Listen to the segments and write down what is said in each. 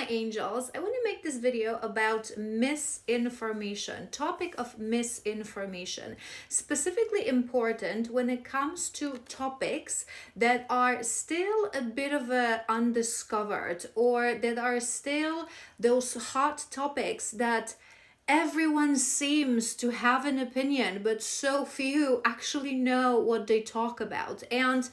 angels, I want to make this video about misinformation, topic of misinformation, specifically important when it comes to topics that are still a bit of a undiscovered, or that are still those hot topics that everyone seems to have an opinion, but so few actually know what they talk about. And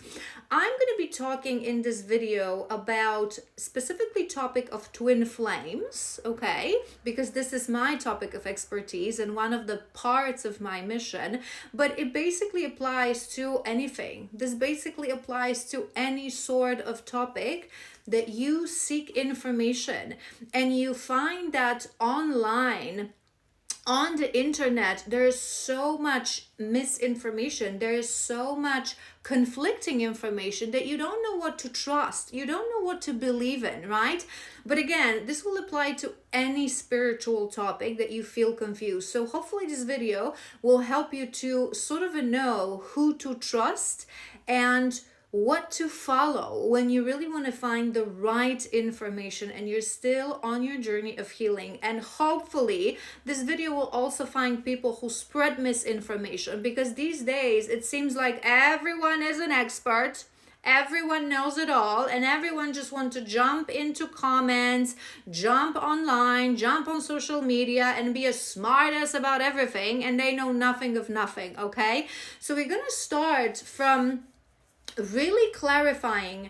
I'm going to be talking in this video about specifically topic of twin flames, okay? Because this is my topic of expertise and one of the parts of my mission, but it basically applies to anything. This basically applies to any sort of topic that you seek information and you find that online, on the internet, there's so much misinformation, there's so much conflicting information that you don't know what to trust, you don't know what to believe in, right? But again, this will apply to any spiritual topic that you feel confused. So hopefully this video will help you to sort of know who to trust and what to follow when you really want to find the right information and you're still on your journey of healing. And hopefully this video will also find people who spread misinformation, because these days it seems like everyone is an expert, everyone knows it all, and everyone just wants to jump into comments, jump online, jump on social media and be a smartass about everything, and they know nothing of nothing. Okay, so we're gonna start from really clarifying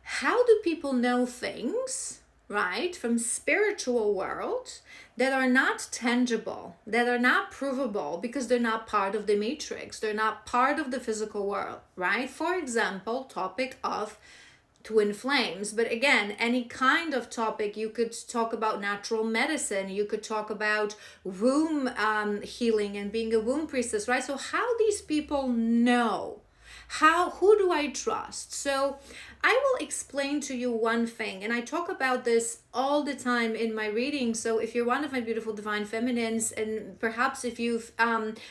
how do people know things, right, from spiritual world that are not tangible, that are not provable, because they're not part of the matrix, they're not part of the physical world, right? For example, topic of twin flames. But again, any kind of topic, you could talk about natural medicine, you could talk about womb healing and being a womb priestess, right? So how these people know, who do I trust? So I will explain to you one thing, and I talk about this all the time in my reading. So if you're one of my beautiful divine feminines, and perhaps if you've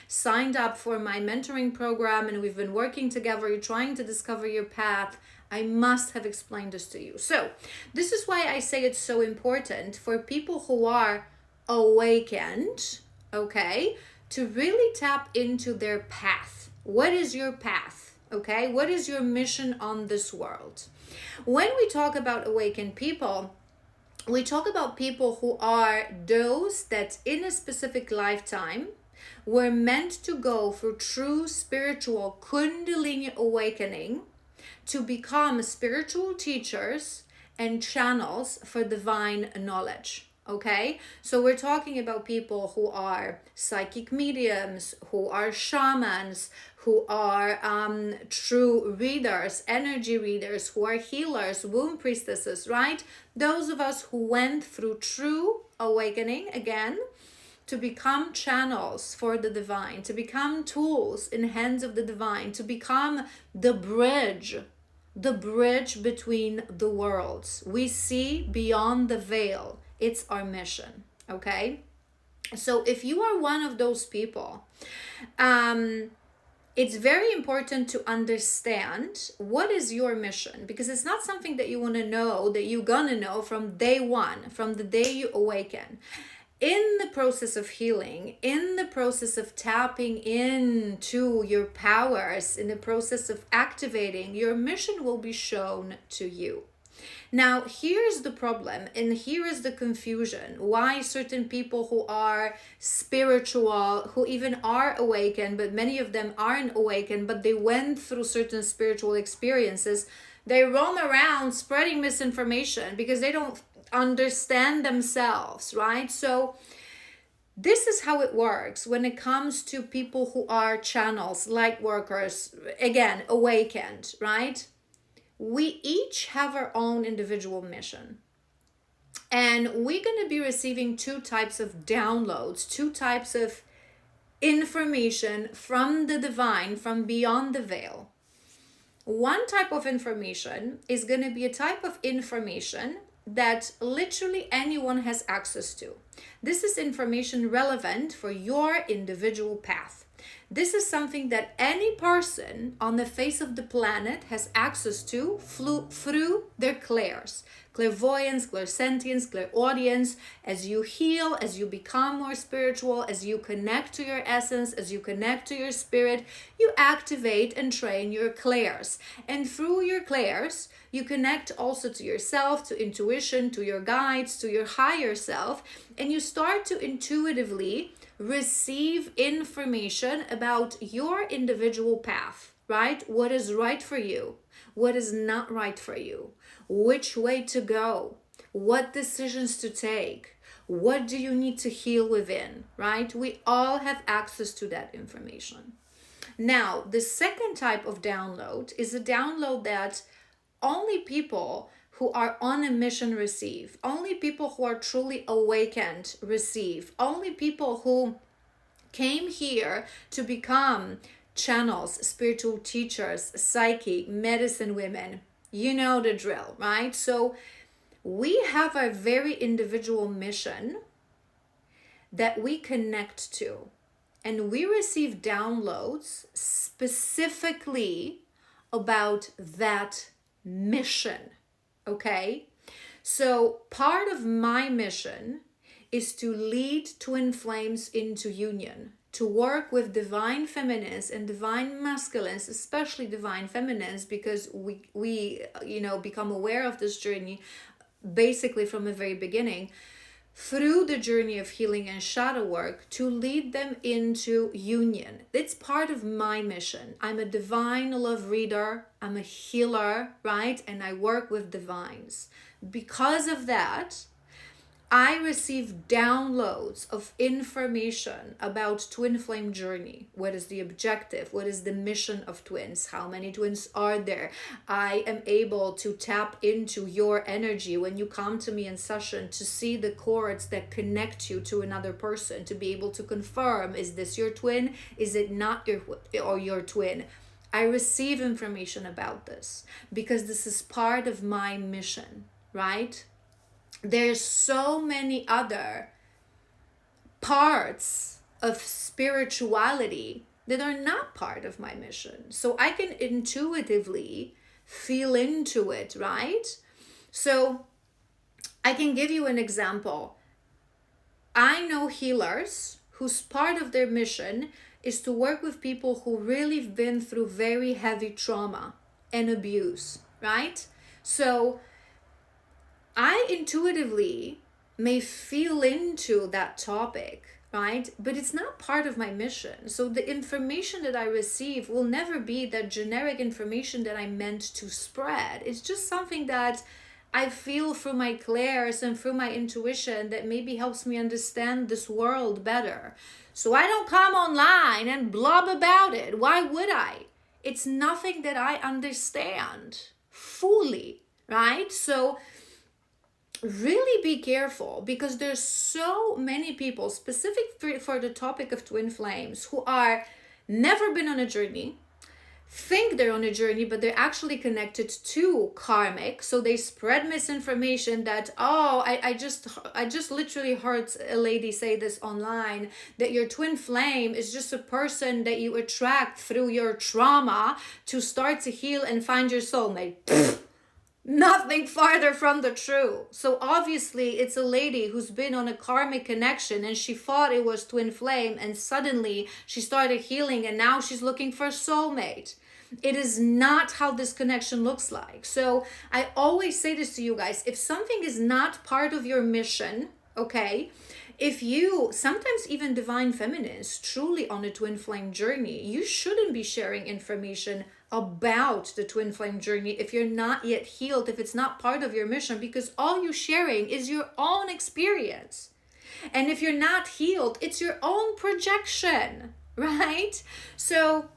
signed up for my mentoring program and we've been working together, you're trying to discover your path, I must have explained this to you. So this is why I say it's so important for people who are awakened, okay, to really tap into their path. What is your path? Okay, what is your mission on this world? When we talk about awakened people, we talk about people who are those that in a specific lifetime were meant to go through true spiritual Kundalini awakening to become spiritual teachers and channels for divine knowledge. Okay, so we're talking about people who are psychic mediums, who are shamans, who are true readers, energy readers, who are healers, womb priestesses, right? Those of us who went through true awakening, again, to become channels for the divine, to become tools in hands of the divine, to become the bridge between the worlds. We see beyond the veil. It's our mission, okay? So if you are one of those people, it's very important to understand what is your mission, because it's not something that you want to know, that you're gonna know from day one, from the day you awaken. In the process of healing, in the process of tapping into your powers, in the process of activating, your mission will be shown to you. Now, here's the problem, and here is the confusion. Why certain people who are spiritual, who even are awakened, but many of them aren't awakened, but they went through certain spiritual experiences, they roam around spreading misinformation because they don't understand themselves, right? So this is how it works when it comes to people who are channels, light workers, again, awakened, right? We each have our own individual mission. And we're going to be receiving two types of downloads, two types of information from the divine, from beyond the veil. One type of information is going to be a type of information that literally anyone has access to. This is information relevant for your individual path. This is something that any person on the face of the planet has access to through their clairs. Clairvoyance, clairsentience, clairaudience. As you heal, as you become more spiritual, as you connect to your essence, as you connect to your spirit, you activate and train your clairs. And through your clairs, you connect also to yourself, to intuition, to your guides, to your higher self, and you start to intuitively receive information about your individual path, right? What is right for you? What is not right for you? Which way to go? What decisions to take? What do you need to heal within, right? We all have access to that information. Now, the second type of download is a download that only people who are on a mission receive. Only people who are truly awakened receive. Only people who came here to become channels, spiritual teachers, psychic, medicine women. You know the drill, right? So we have a very individual mission that we connect to. And we receive downloads specifically about that mission, okay? So part of my mission is to lead twin flames into union, to work with divine feminines and divine masculines, especially divine feminines, because we become aware of this journey basically from the very beginning, through the journey of healing and shadow work, to lead them into union. It's part of my mission. I'm a divine love reader, I'm a healer, right? And I work with divines. Because of that, I receive downloads of information about twin flame journey. What is the objective? What is the mission of twins? How many twins are there? I am able to tap into your energy when you come to me in session, to see the cords that connect you to another person, to be able to confirm, is this your twin? Is it not your twin? I receive information about this because this is part of my mission, right? There's so many other parts of spirituality that are not part of my mission. So I can intuitively feel into it, right? So I can give you an example. I know healers whose part of their mission is to work with people who really have been through very heavy trauma and abuse, right? So I intuitively may feel into that topic, right? But it's not part of my mission. So the information that I receive will never be that generic information that I meant to spread. It's just something that I feel through my clairs and through my intuition that maybe helps me understand this world better. So I don't come online and blab about it. Why would I? It's nothing that I understand fully, right? So really be careful, because there's so many people specific for the topic of twin flames who are never been on a journey, think they're on a journey, but they're actually connected to karmic. So they spread misinformation that, I just literally heard a lady say this online, that your twin flame is just a person that you attract through your trauma to start to heal and find your soulmate. Nothing farther from the truth. So obviously it's a lady who's been on a karmic connection and she thought it was twin flame, and suddenly she started healing and now she's looking for a soulmate. It is not how this connection looks like. So I always say this to you guys: if something is not part of your mission, okay, if you, sometimes even divine feminines, truly on a twin flame journey, you shouldn't be sharing information about the twin flame journey if you're not yet healed, if it's not part of your mission, because all you're sharing is your own experience. And if you're not healed, it's your own projection, right? So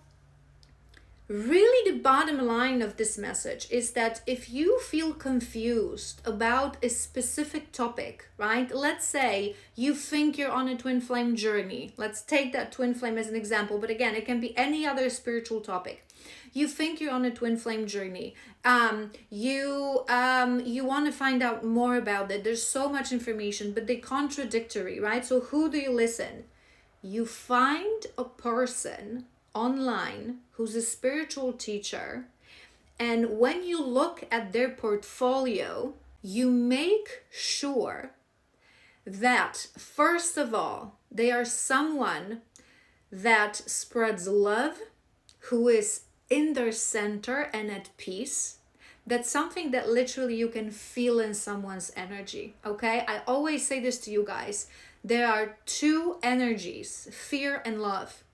really the bottom line of this message is that if you feel confused about a specific topic, right? Let's say you think you're on a twin flame journey. Let's take that twin flame as an example, but again, it can be any other spiritual topic. You think you're on a twin flame journey. You want to find out more about it. There's so much information, but they're contradictory, right? So who do you listen? You find a person online who's a spiritual teacher, and when you look at their portfolio, you make sure that, first of all, they are someone that spreads love, who is in their center and at peace. That's something that literally you can feel in someone's energy, okay? I always say this to you guys. There are two energies, fear and love.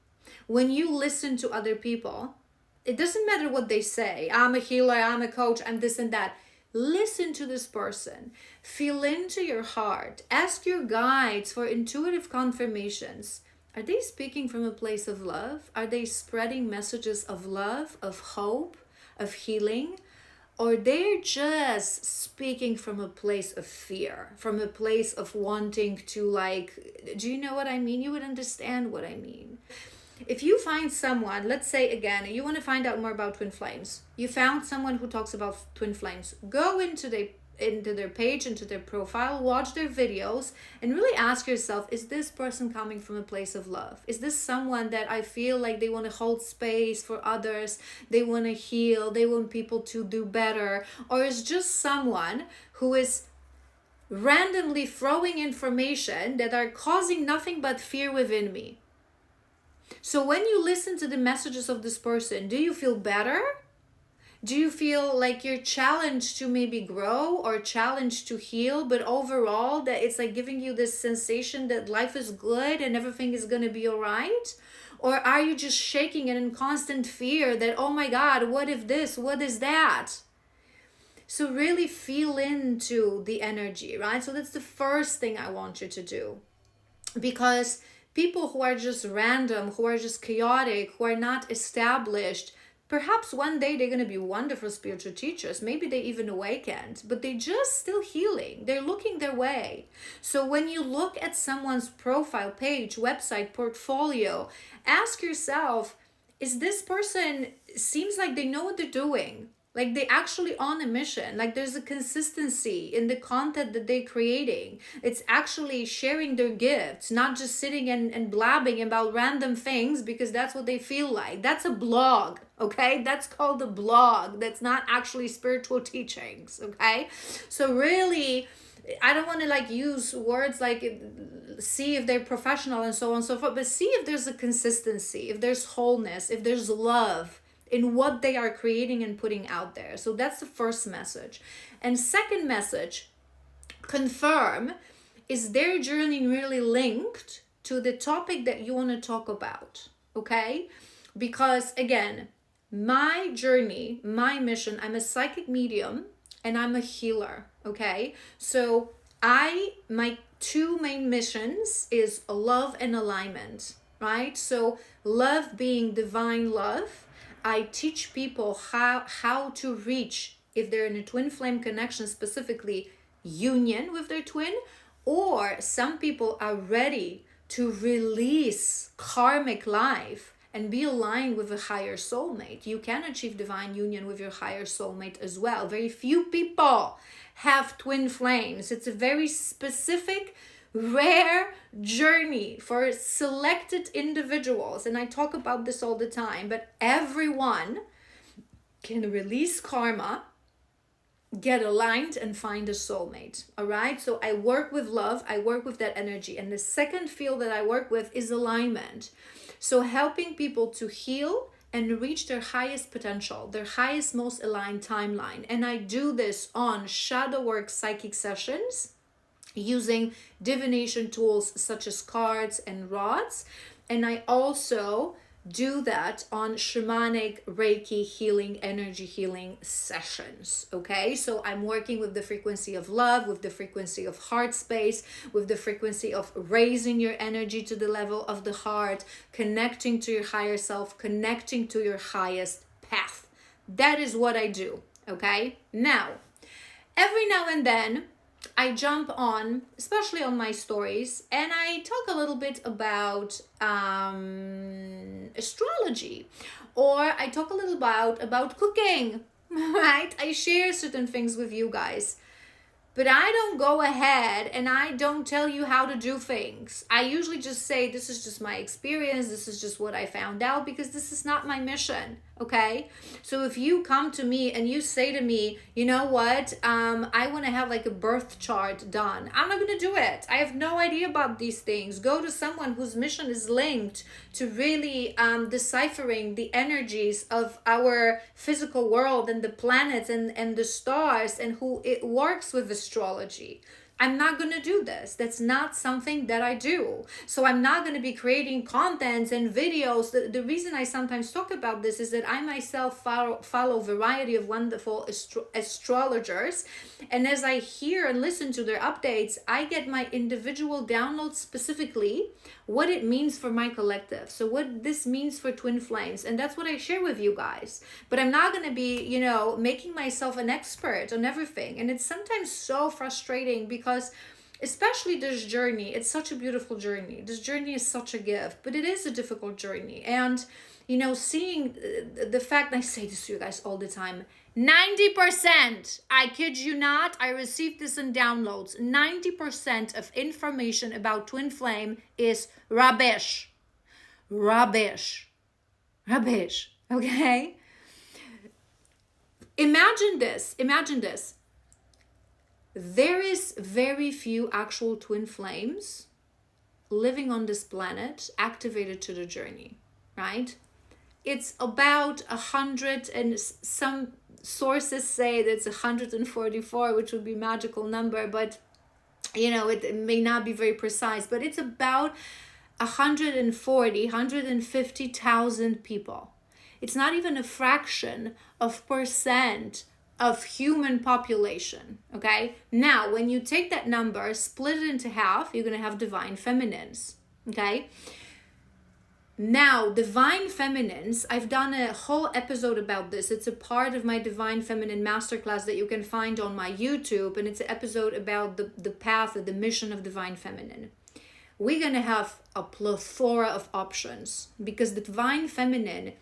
When you listen to other people, it doesn't matter what they say. I'm a healer, I'm a coach, I'm this and that. Listen to this person. Feel into your heart. Ask your guides for intuitive confirmations. Are they speaking from a place of love? Are they spreading messages of love, of hope, of healing? Or they're just speaking from a place of fear, from a place of wanting to, like, do you know what I mean? You would understand what I mean. If you find someone, let's say again, you want to find out more about twin flames. You found someone who talks about twin flames. Go into their page, into their profile, watch their videos, and really ask yourself, is this person coming from a place of love? Is this someone that I feel like they want to hold space for others, they want to heal, they want people to do better? Or is just someone who is randomly throwing information that are causing nothing but fear within me? So when you listen to the messages of this person, do you feel better? Do you feel like you're challenged to maybe grow or challenged to heal, but overall that it's like giving you this sensation that life is good and everything is going to be all right? Or are you just shaking and in constant fear that, oh my God, what if this, what is that? So really feel into the energy, right? So that's the first thing I want you to do. Because people who are just random, who are just chaotic, who are not established, perhaps one day they're going to be wonderful spiritual teachers. Maybe they even awakened, but they're just still healing. They're looking their way. So when you look at someone's profile page, website, portfolio, ask yourself, is this person, seems like they know what they're doing? Like they actually on a mission, like there's a consistency in the content that they're creating. It's actually sharing their gifts, not just sitting and blabbing about random things because that's what they feel like. That's a blog, okay? That's called a blog. That's not actually spiritual teachings, okay? So really, I don't want to like use words like see if they're professional and so on and so forth, but see if there's a consistency, if there's wholeness, if there's love in what they are creating and putting out there. So that's the first message. And second message, confirm, is their journey really linked to the topic that you want to talk about, okay? Because again, my journey, my mission, I'm a psychic medium and I'm a healer, okay? So my two main missions is love and alignment, right? So love being divine love. I teach people how to reach, if they're in a twin flame connection, specifically union with their twin, or some people are ready to release karmic life and be aligned with a higher soulmate. You can achieve divine union with your higher soulmate as well. Very few people have twin flames. It's a very specific, rare journey for selected individuals, and I talk about this all the time, but everyone can release karma, get aligned, and find a soulmate. All right, so I work with love, I work with that energy, and the second field that I work with is alignment. So helping people to heal and reach their highest potential, their highest, most aligned timeline. And I do this on shadow work psychic sessions using divination tools such as cards and rods. And I also do that on shamanic Reiki healing, energy healing sessions, okay? So I'm working with the frequency of love, with the frequency of heart space, with the frequency of raising your energy to the level of the heart, connecting to your higher self, connecting to your highest path. That is what I do, okay? Now, every now and then, I jump on, especially on my stories, and I talk a little bit about astrology, or I talk a little about cooking, right? I share certain things with you guys. But I don't go ahead and I don't tell you how to do things. I usually just say, this is just my experience. This is just what I found out, because this is not my mission. Okay. So if you come to me and you say to me, you know what, I want to have like a birth chart done, I'm not going to do it. I have no idea about these things. Go to someone whose mission is linked to really deciphering the energies of our physical world and the planets and the stars, and who it works with astrology. I'm not going to do this. That's not something that I do. So I'm not going to be creating contents and videos. The reason I sometimes talk about this is that I myself follow a variety of wonderful astrologers. And as I hear and listen to their updates, I get my individual downloads, specifically what it means for my collective. So what this means for Twin Flames. And that's what I share with you guys. But I'm not going to be, making myself an expert on everything. And it's sometimes so frustrating, because especially this journey, it's such a beautiful journey. This journey is such a gift, but it is a difficult journey. And, seeing the fact, and I say this to you guys all the time, 90%, I kid you not, I received this in downloads, 90% of information about Twin Flame is rubbish. Rubbish. Rubbish. Okay? Imagine this. There is very few actual twin flames living on this planet activated to the journey, right? It's about 100, and some sources say that it's 144, which would be a magical number, but it may not be very precise, but it's about 150,000 people. It's not even a fraction of percent of human population. Okay, now when you take that number, split it into half, you're going to have divine feminines. Okay, now divine feminines, I've done a whole episode about this. It's a part of my divine feminine masterclass that you can find on my YouTube, and it's an episode about the path or the mission of divine feminine. We're going to have a plethora of options, because the divine feminine,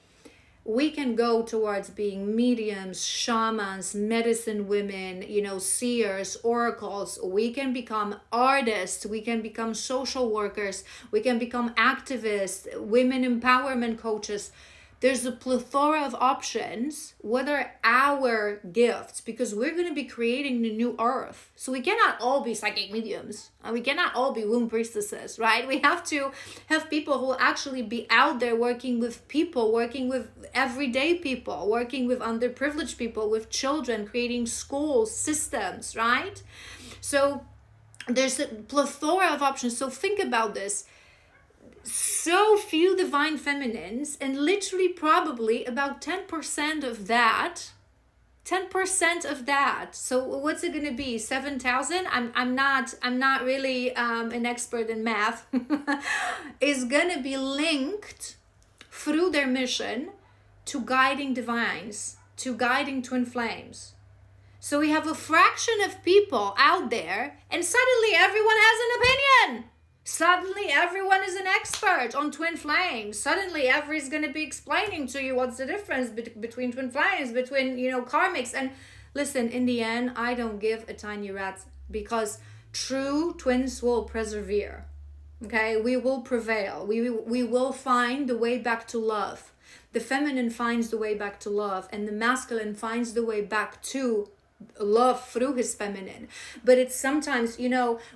we can go towards being mediums, shamans, medicine women, seers, oracles. We can become artists. We can become social workers. We can become activists, women empowerment coaches. There's a plethora of options. What are our gifts? Because we're going to be creating the new earth. So we cannot all be psychic mediums. And we cannot all be womb priestesses, right? We have to have people who will actually be out there working with people, working with everyday people, working with underprivileged people, with children, creating schools, systems, right? So there's a plethora of options. So think about this. So few divine feminines, and literally probably about 10% of that. 10% of that. So what's it going to be? 7,000? I'm not really an expert in math. Is going to be linked through their mission to guiding divines, to guiding twin flames. So we have a fraction of people out there, and suddenly everyone has an opinion. Suddenly everyone is an expert on twin flames. Suddenly everybody's going to be explaining to you what's the difference between twin flames, between, karmics. And listen, in the end, I don't give a tiny rat's, because true twins will persevere. Okay, we will prevail. We will find the way back to love. The feminine finds the way back to love, and the masculine finds the way back to love through his feminine. But it's sometimes,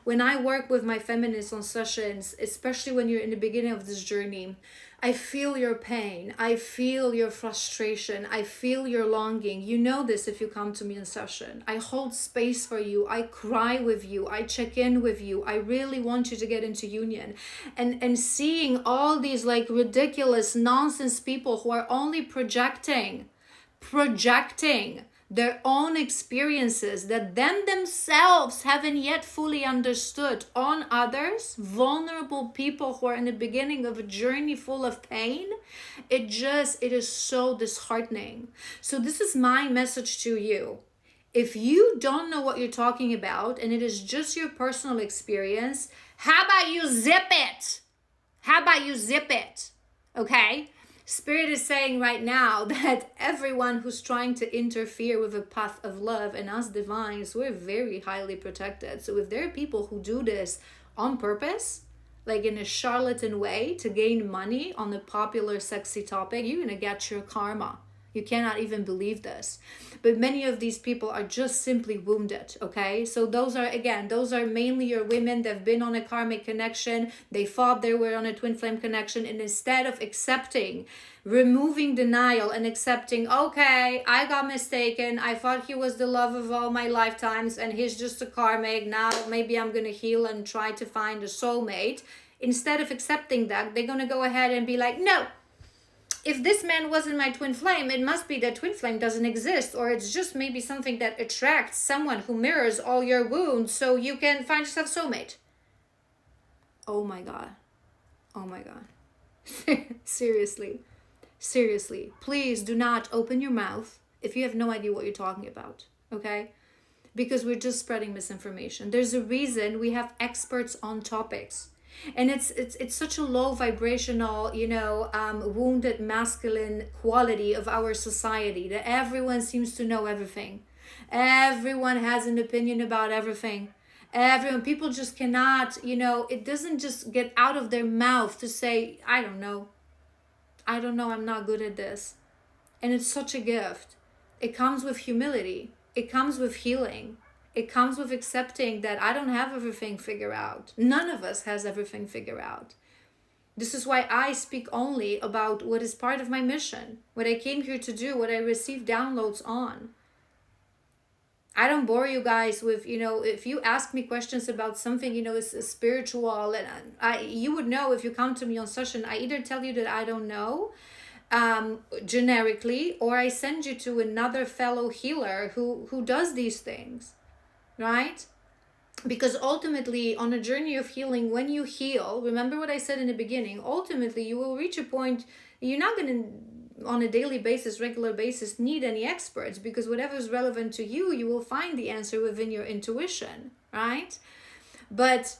when I work with my feminists on sessions, especially when you're in the beginning of this journey, I feel your pain, I feel your frustration, I feel your longing. You know this if you come to me in session. I hold space for you, I cry with you, I check in with you. I really want you to get into union. And seeing all these like ridiculous nonsense people who are only projecting their own experiences that them themselves haven't yet fully understood on others, vulnerable people who are in the beginning of a journey full of pain, it is so disheartening. So this is my message to you. If you don't know what you're talking about and it is just your personal experience, how about you zip it? Okay? Spirit is saying right now that everyone who's trying to interfere with a path of love, and us divines, we're very highly protected. So if there are people who do this on purpose, like in a charlatan way to gain money on a popular sexy topic, you're gonna get your karma. You cannot even believe this. But many of these people are just simply wounded, okay? So those are mainly your women that have been on a karmic connection. They thought they were on a twin flame connection, and instead of accepting, removing denial and accepting, okay, I got mistaken. I thought he was the love of all my lifetimes and he's just a karmic. Now maybe I'm going to heal and try to find a soulmate. Instead of accepting that, they're going to go ahead and be like, no, if this man wasn't my twin flame, it must be that twin flame doesn't exist, or it's just maybe something that attracts someone who mirrors all your wounds so you can find yourself soulmate. Oh my God. Oh my God. Seriously, please do not open your mouth if you have no idea what you're talking about, okay? Because we're just spreading misinformation. There's a reason we have experts on topics. And it's such a low vibrational, wounded masculine quality of our society that everyone seems to know everything. Everyone has an opinion about everything. People just cannot, it doesn't just get out of their mouth to say, I don't know, I'm not good at this. And it's such a gift. It comes with humility. It comes with healing. It comes with accepting that I don't have everything figured out. None of us has everything figured out. This is why I speak only about what is part of my mission, what I came here to do, what I received downloads on. I don't bore you guys with, if you ask me questions about something, it's spiritual, and you would know if you come to me on session, I either tell you that I don't know, generically, or I send you to another fellow healer who does these things. Right? Because ultimately, on a journey of healing, when you heal, remember what I said in the beginning, ultimately you will reach a point, you're not going to, on a daily basis, regular basis, need any experts, because whatever is relevant to you, you will find the answer within your intuition, right? But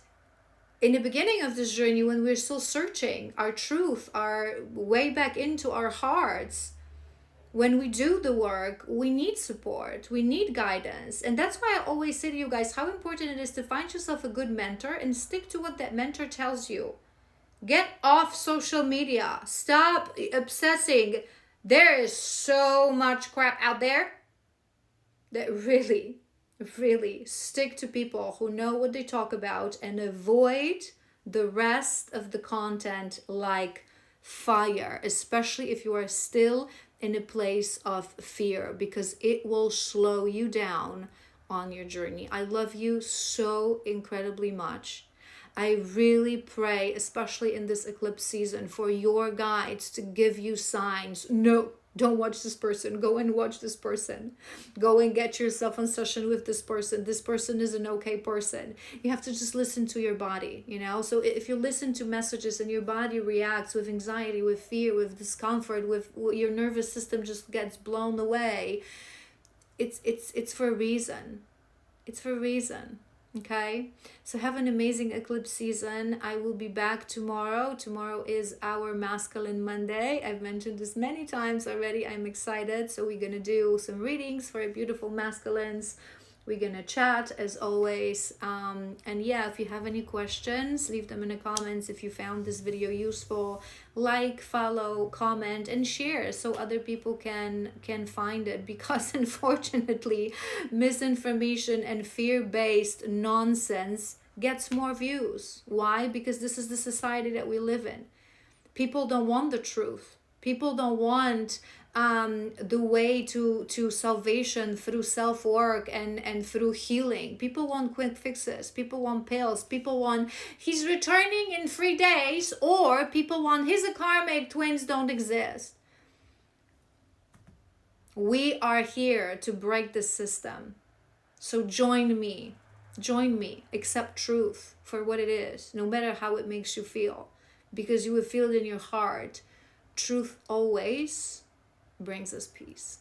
in the beginning of this journey, when we're still searching our truth, our way back into our hearts, when we do the work, we need support, we need guidance. And that's why I always say to you guys how important it is to find yourself a good mentor and stick to what that mentor tells you. Get off social media. Stop obsessing. There is so much crap out there that really stick to people who know what they talk about and avoid the rest of the content like fire, especially if you are still in a place of fear, because it will slow you down on your journey. I love you so incredibly much. I really pray, especially in this eclipse season, for your guides to give you signs. No, don't watch this person. Go and watch this person. Go and get yourself on session with this person. This person is an okay person. You have to just listen to your body, So if you listen to messages and your body reacts with anxiety, with fear, with discomfort, with your nervous system just gets blown away, it's for a reason. It's for a reason. Okay, so have an amazing eclipse season. I will be back tomorrow. Tomorrow is our Masculine Monday. I've mentioned this many times already. I'm excited. So we're going to do some readings for beautiful masculines. We're going to chat as always. And yeah, if you have any questions, leave them in the comments. If you found this video useful, like, follow, comment, and share so other people can find it. Because unfortunately, misinformation and fear-based nonsense gets more views. Why? Because this is the society that we live in. People don't want the truth. People don't want the way to salvation through self-work and through healing. People want quick fixes. People want pills. People want, he's returning in 3 days, or people want, he's a karmic, twins don't exist. We are here to break the system. So join me. Accept truth for what it is, no matter how it makes you feel, because you will feel it in your heart. Truth always brings us peace.